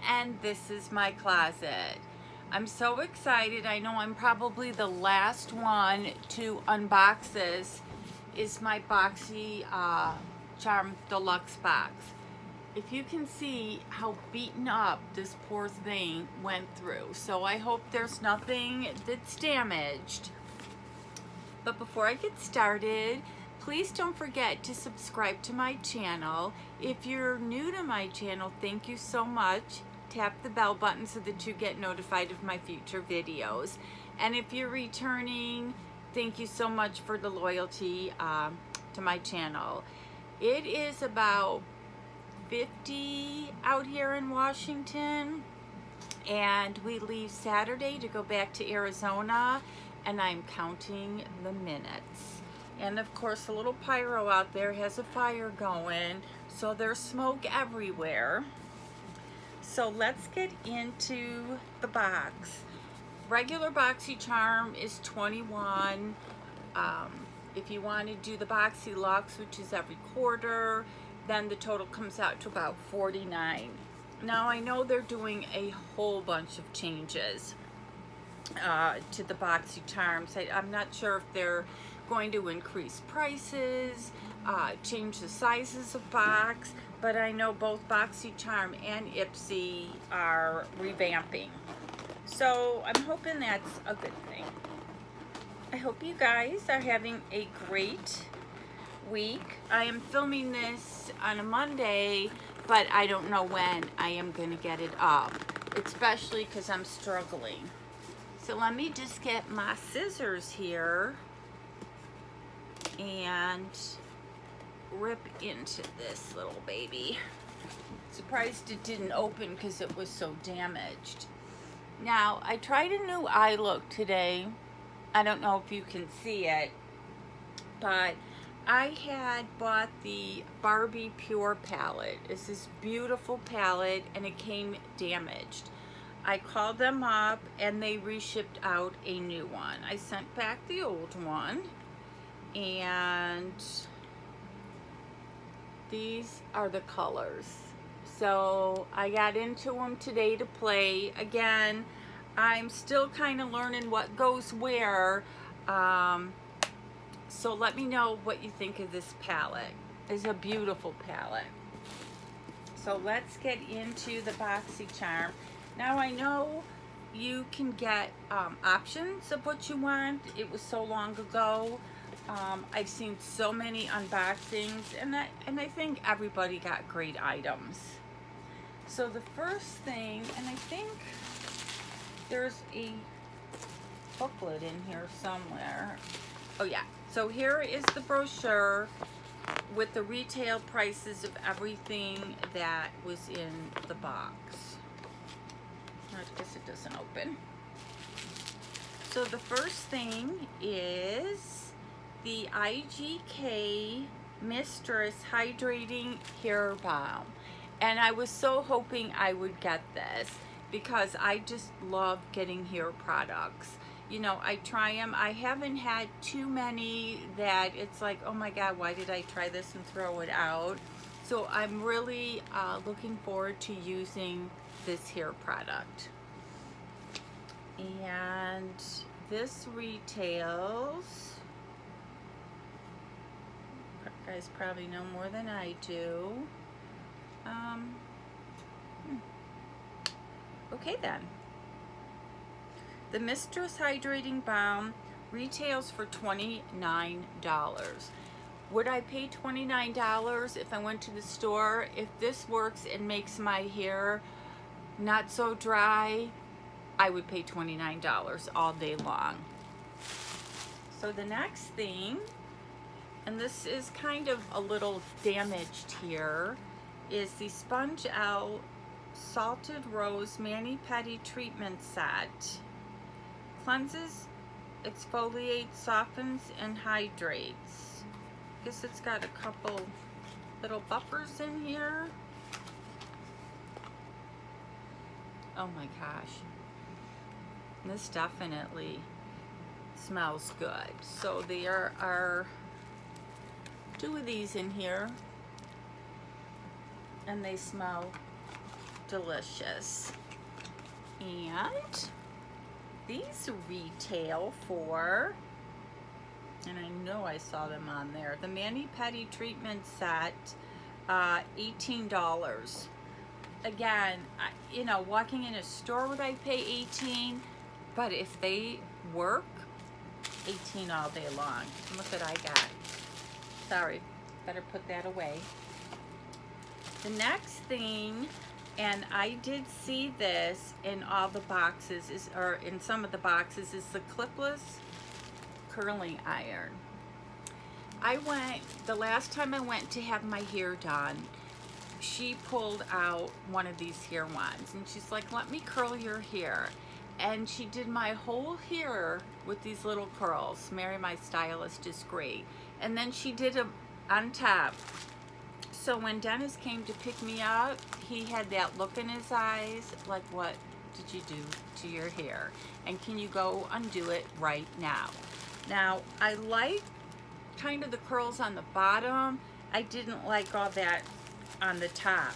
and this is my closet. I'm so excited. I know I'm probably the last one to unbox this. Is my Boxycharm Deluxe box. If you can see how beaten up this poor thing went through. So I hope there's nothing that's damaged. But before I get started, please don't forget to subscribe to my channel. If you're new to my channel, thank you so much. Tap the bell button so that you get notified of my future videos. And if you're returning, thank you so much for the loyalty to my channel. It is about 50 out here in Washington, and we leave Saturday to go back to Arizona, and I'm counting the minutes. And of course, the little pyro out there has a fire going, so there's smoke everywhere. So let's get into the box. Regular Boxycharm is $21. If you want to do the Boxyluxe, which is every quarter, then the total comes out to about $49. Now I know they're doing a whole bunch of changes to the Boxycharms. I'm not sure if they're going to increase prices, change the sizes of box, but I know both Boxycharm and Ipsy are revamping. So I'm hoping that's a good thing. I hope you guys are having a great week. I am filming this on a Monday, but I don't know when I am going to get it up, especially because I'm struggling. So let me just get my scissors here and rip into this little baby. Surprised it didn't open because it was so damaged. Now, I tried a new eye look today. I don't know if you can see it, but I had bought the Barbie Pure palette. It's this beautiful palette, and it came damaged. I called them up, and they reshipped out a new one. I sent back the old one, and these are the colors. So I got into them today to play. Again, I'm still kind of learning what goes where. So let me know what you think of this palette. It's a beautiful palette. So let's get into the Boxycharm. Now I know you can get options of what you want. It was so long ago. I've seen so many unboxings, and I think everybody got great items. So the first thing, and I think there's a booklet in here somewhere. Oh yeah, so here is the brochure with the retail prices of everything that was in the box. I guess it doesn't open. So the first thing is the IGK Mistress Hydrating Hair Balm. And I was so hoping I would get this because I just love getting hair products. You know, I try them. I haven't had too many that it's like, oh my God, why did I try this and throw it out? So I'm really looking forward to using this hair product. And this retails, you guys probably know more than I do. Okay then. The Mistress Hydrating Balm retails for $29. Would I pay $29 if I went to the store? If this works and makes my hair not so dry, I would pay $29 all day long. So the next thing, and this is kind of a little damaged here, is the Sponge L Salted Rose Mani-Pedi Treatment Set. Cleanses, exfoliates, softens, and hydrates. Guess it's got a couple little buffers in here. Oh my gosh. This definitely smells good. So there are 2 of these in here, and they smell delicious. And these retail for, and I know I saw them on there, the mani-pedi treatment set, $18. Again, you know, walking in a store, would I pay $18? But if they work, $18 all day long. And look what I got. Sorry, better put that away. The next thing, and I did see this in all the boxes, or in some of the boxes, is the clipless curling iron. The last time I went to have my hair done, she pulled out one of these hair wands, and she's like, let me curl your hair. And she did my whole hair with these little curls. Mary, my stylist, is great. And then she did them on top. So when Dennis came to pick me up, he had that look in his eyes, like, what did you do to your hair? And can you go undo it right now? Now, I like kind of the curls on the bottom. I didn't like all that on the top.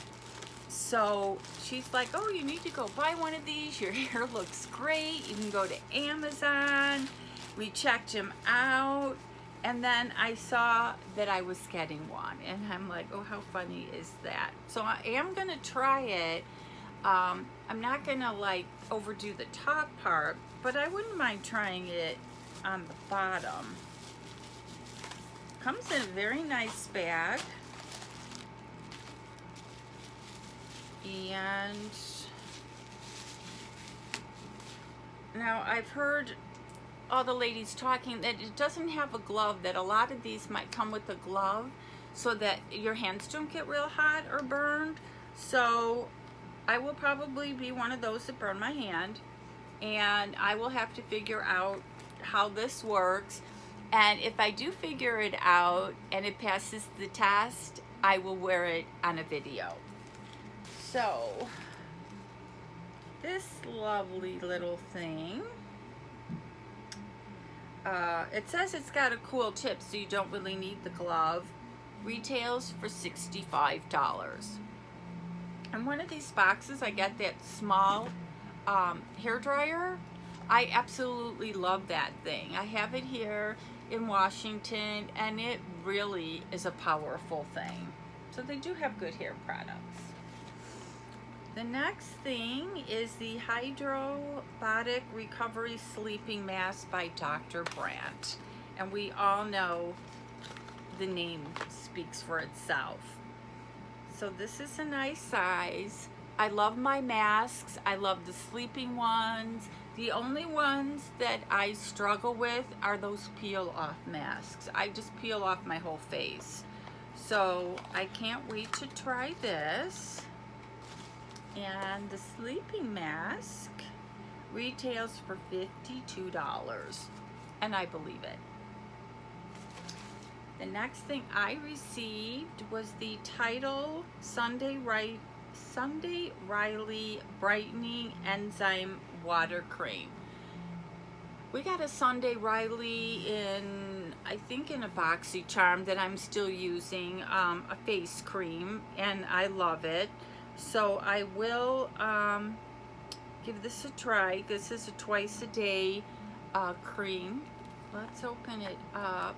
So she's like, oh, you need to go buy one of these. Your hair looks great. You can go to Amazon. We checked them out. And then I saw that I was getting one. And I'm like, oh, how funny is that? So I am going to try it. I'm not going to like overdo the top part, but I wouldn't mind trying it on the bottom. Comes in a very nice bag. And now I've heard all the ladies talking that it doesn't have a glove, that a lot of these might come with a glove so that your hands don't get real hot or burned. So I will probably be one of those that burn my hand, and I will have to figure out how this works. And if I do figure it out and it passes the test, I will wear it on a video. So, this lovely little thing, it says it's got a cool tip, so you don't really need the glove. Retails for $65. And one of these boxes, I got that small hair dryer. I absolutely love that thing. I have it here in Washington, and it really is a powerful thing. So they do have good hair products. The next thing is the Hydrobotic Recovery Sleeping Mask by Dr. Brandt. And we all know the name speaks for itself. So this is a nice size. I love my masks. I love the sleeping ones. The only ones that I struggle with are those peel off masks. I just peel off my whole face. So I can't wait to try this. And the sleeping mask retails for $52, and I believe it. The next thing I received was the Tidal Sunday Riley Brightening Enzyme Water Cream. We got a Sunday Riley in, I think, in a Boxycharm that I'm still using, a face cream, and I love it. So I will give this a try. This is a twice a day cream. Let's open it up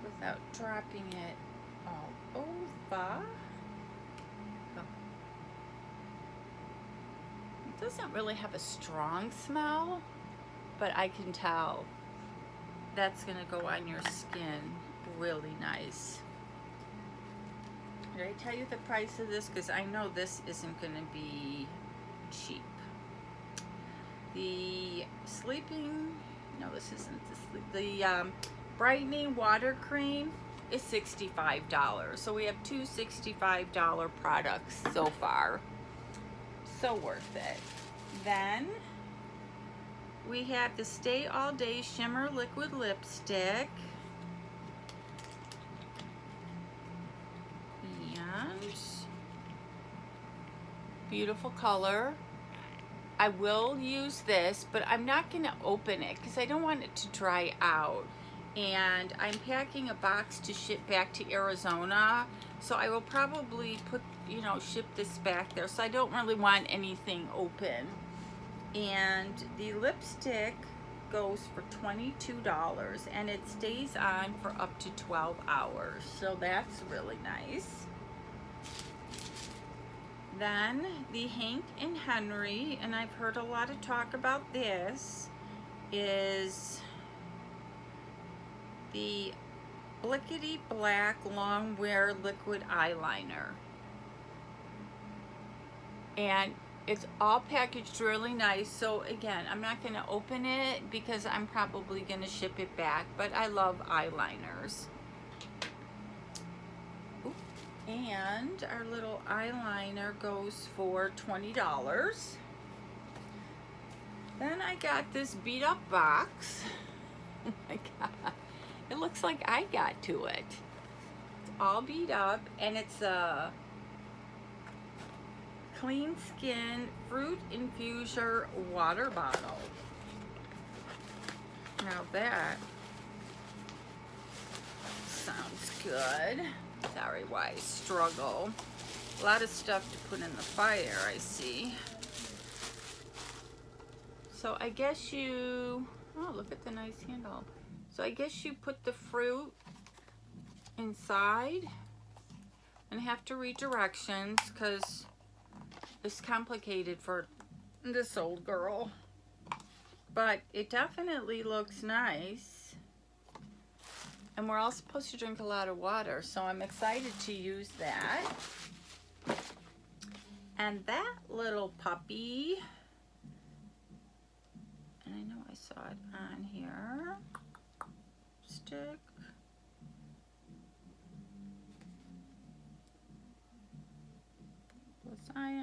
without dropping it all over. It doesn't really have a strong smell, but I can tell that's gonna go on your skin really nice. Did I tell you the price of this? Because I know this isn't going to be cheap. The this isn't the brightening water cream is $65. So we have two $65 products so far. So worth it. Then we have the Stay All Day Shimmer Liquid Lipstick. Beautiful color. I will use this, but I'm not going to open it because I don't want it to dry out. And I'm packing a box to ship back to Arizona, so I will probably put you know, ship this back there, so I don't really want anything open. And the lipstick goes for $22, and it stays on for up to 12 hours, so that's really nice. Then the Hank and Henry, and I've heard a lot of talk about this, is the Blickety Black Long Wear Liquid Eyeliner. And it's all packaged really nice. So again, I'm not going to open it because I'm probably going to ship it back, but I love eyeliners. Ooh. And our little eyeliner goes for $20. Then I got this beat up box. Oh my God. It looks like I got to it. It's all beat up, and it's a Clean Skin Fruit Infuser water bottle. Now that sounds good. Sorry why I struggle. A lot of stuff to put in the fire, I see. So I guess you, oh, look at the nice handle. So I guess you put the fruit inside and have to read directions because it's complicated for this old girl. But it definitely looks nice. And we're all supposed to drink a lot of water, so I'm excited to use that. And that little puppy, and I know I saw it on here. Stick.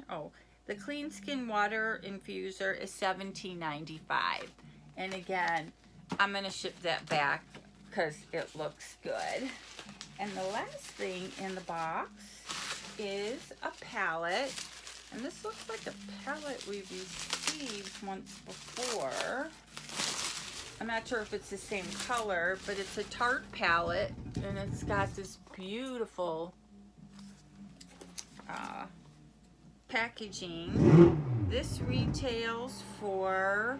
Oh, the Clean Skin Water Infuser is $17.95. And again, I'm going to ship that back because it looks good. And the last thing in the box is a palette. And this looks like a palette we've received once before. I'm not sure if it's the same color, but it's a Tarte palette, and it's got this beautiful packaging. This retails for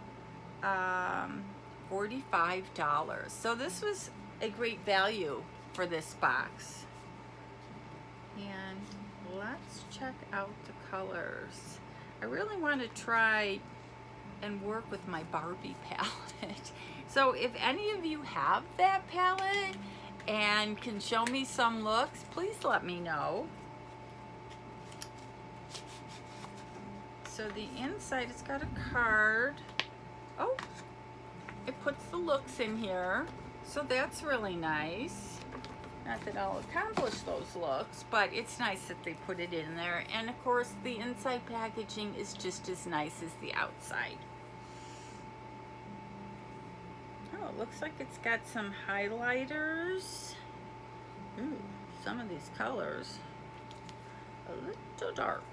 $45. So this was a great value for this box. And let's check out the colors. I really want to try and work with my Barbie palette. So if any of you have that palette and can show me some looks, please let me know. So the inside, it's got a card. Oh, it puts the looks in here. So that's really nice. Not that I'll accomplish those looks, but it's nice that they put it in there. And of course, the inside packaging is just as nice as the outside. Oh, it looks like it's got some highlighters. Ooh, some of these colors a little dark.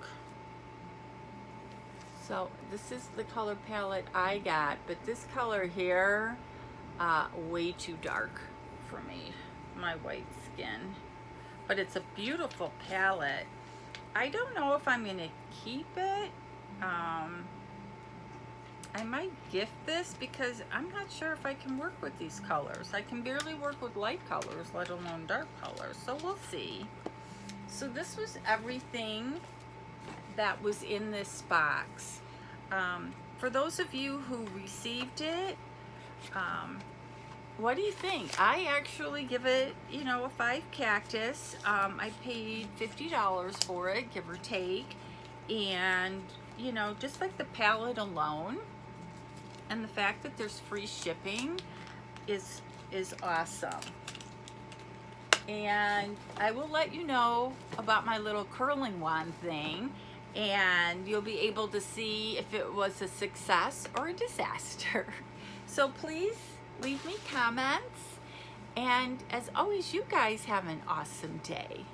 So this is the color palette I got, but this color here, way too dark for me, my white skin. But it's a beautiful palette. I don't know if I'm gonna keep it. I might gift this because I'm not sure if I can work with these colors. I can barely work with light colors, let alone dark colors, so we'll see. So this was everything that was in this box. For those of you who received it, what do you think? I actually give it, you know, a 5 cactus. I paid $50 for it, give or take. And, you know, just like the palette alone, and the fact that there's free shipping is awesome. And I will let you know about my little curling wand thing, and you'll be able to see if it was a success or a disaster. So please leave me comments, and as always, you guys have an awesome day.